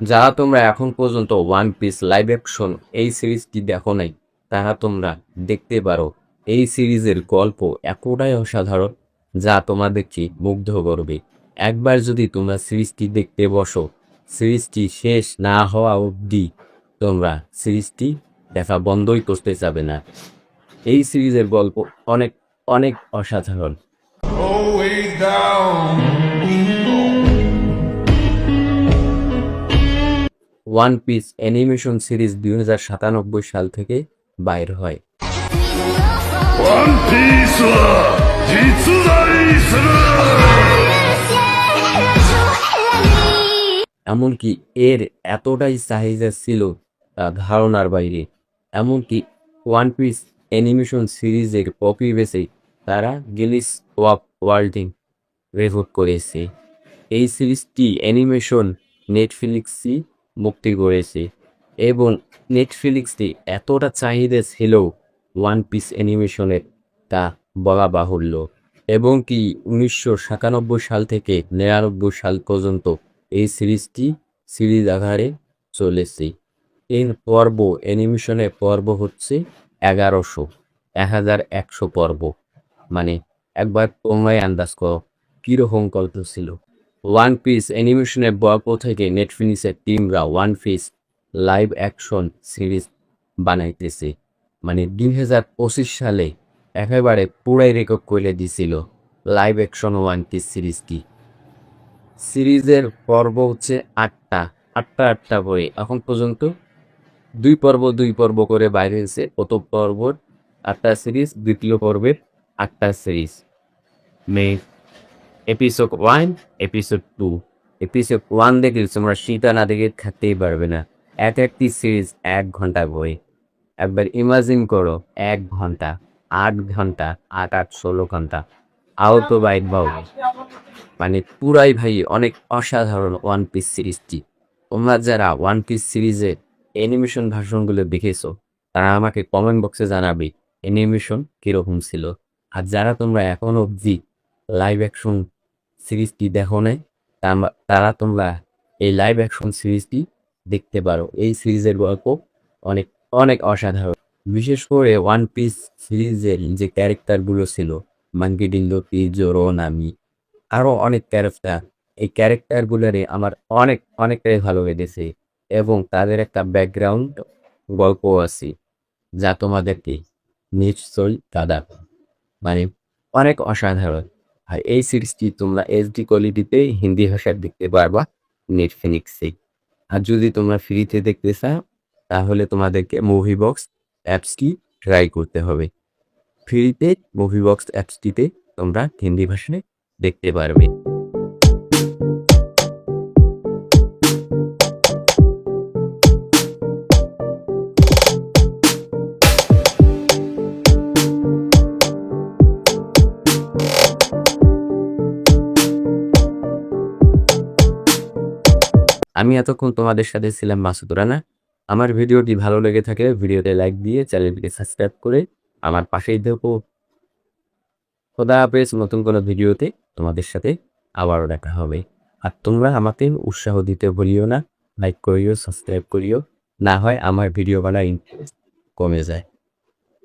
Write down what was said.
যারা তোমরা এখন পর্যন্ত ওয়ান পিস লাইভ অ্যাকশন এই সিরিজটি দেখো নাই, তারা তোমরা দেখতে পারো। এই সিরিজের গল্প এতটাই অসাধারণ যা তোমাদেরকে মুগ্ধ করবে। একবার যদি তোমরা সিরিজটি দেখতে বসো, সিরিজটি শেষ না হওয়া অবধি তোমরা সিরিজটি দেখা বন্ধই করতে যাবে না। এই সিরিজের গল্প অনেক অনেক অসাধারণ। Way down. One piece animation series 2097 সাল থেকে বাইর হয়। One Piece は実在する。এমনকি এর এতটাই চাহিদা ছিল তা ধারণার বাইরে। এমনকি ওয়ান পিস অ্যানিমেশন সিরিজের কপি বেসে তারা গিনিস ওয়ার্ল্ড ওয়ার্ল্ডিং রেকর্ড করেছে। এই সিরিজটি অ্যানিমেশন নেটফ্লিক্সই মুক্তি করেছে এবং নেটফ্লিক্সটি এতটা চাহিদা ছিল ওয়ান পিস অ্যানিমেশনের তা বলা বাহুল্য। এবং কি 1997 সাল থেকে 99 সাল পর্যন্ত এই সিরিজটি সিরিজ আকারে চলেছে। এর পর্ব অ্যানিমেশনের পর্ব হচ্ছে 1100 পর্ব। মানে একবার তোমরাই আন্দাজ করো কীরকম গল্প ছিল। ওয়ান পিস অ্যানিমেশনের গল্প থেকে নেটফ্লিক্সের টিমরা One Piece live action series বানাইতেছে। মানে 2025 সালে একেবারে পুরাই রেকর্ড করে দিছিল লাইভ অ্যাকশন ওয়ান পিস সিরিজটি। সিরিজের পর্ব হচ্ছে আটটা করে। এখন পর্যন্ত দুই পর্ব করে বাইরে হয়েছে। প্রথম পর্বর 8টা সিরিজ, দ্বিতীয় পর্বের 8টা সিরিজ। Episode 1, episode 2। এপিসোড 1 দেখলে তোমরা সীতা না দেখে থাকতেই পারবে না। একটি সিরিজ 1 ঘন্টা বই। একবার ইমাজিন করো 1 ঘন্টা, 8 ঘন্টা, 8 16 ঘন্টা। আউট বাইট বাউ, মানে পুরাই ভাই অনেক অসাধারণ ওয়ান পিস সিরিজটি। তোমরা যারা ওয়ান পিস সিরিজের অ্যানিমেশন ভার্সনগুলো দেখেছো তারা আমাকে কমেন্ট বক্সে জানাবে অ্যানিমেশন কীরকম ছিল। আর যারা তোমরা এখনো অবধি লাইভ অ্যাকশন সিরিজটি দেখো নাই তারা তোমরা এই লাইভ অ্যাকশন সিরিজটি দেখতে পারো। এই সিরিজের গল্প অনেক অনেক অসাধারণ। বিশেষ করে ওয়ান পিস সিরিজের যে ক্যারেক্টারগুলো ছিল, মাঙ্কি ডিঙ্গি, জোরো, নামি, আরও অনেক ক্যারেক্টার, এই ক্যারেক্টারগুলোরে আমার অনেকটাই ভালো লেগেছে এবং তাদের একটা ব্যাকগ্রাউন্ড গল্পও আছে যা তোমাদেরকে নিশ্চয়ই কাঁদাবে। মানে অনেক অসাধারণ। আর এই সিরিজটি তোমরা এইচডি কোয়ালিটিতে হিন্দি ভাষায় দেখতে পারবা নেটফ্লিক্সে। আর যদি তোমরা ফ্রিতে দেখতে চাও তাহলে তোমাদেরকে মুভি বক্স অ্যাপসটি ট্রাই করতে হবে। ফ্রিতে মুভি বক্স অ্যাপসটিতে তোমরা হিন্দি ভাষায় দেখতে পারবে। আমি এতক্ষণ তোমাদের সাথে ছিলাম মাসুদ রানা। আমার ভিডিওটি ভালো লেগে থাকলে ভিডিওতে লাইক দিয়ে চ্যানেলটিকে সাবস্ক্রাইব করে আমার পাশেই থেকো। খোদা হাফেজ। নতুন কোনো ভিডিওতে তোমাদের সাথে আবারও দেখা হবে। আর তোমরা আমাকে উৎসাহ দিতে ভুলিও না, লাইক করিও, সাবস্ক্রাইব করিও, না হয় আমার ভিডিও বানার ইন্টারেস্ট কমে যায়।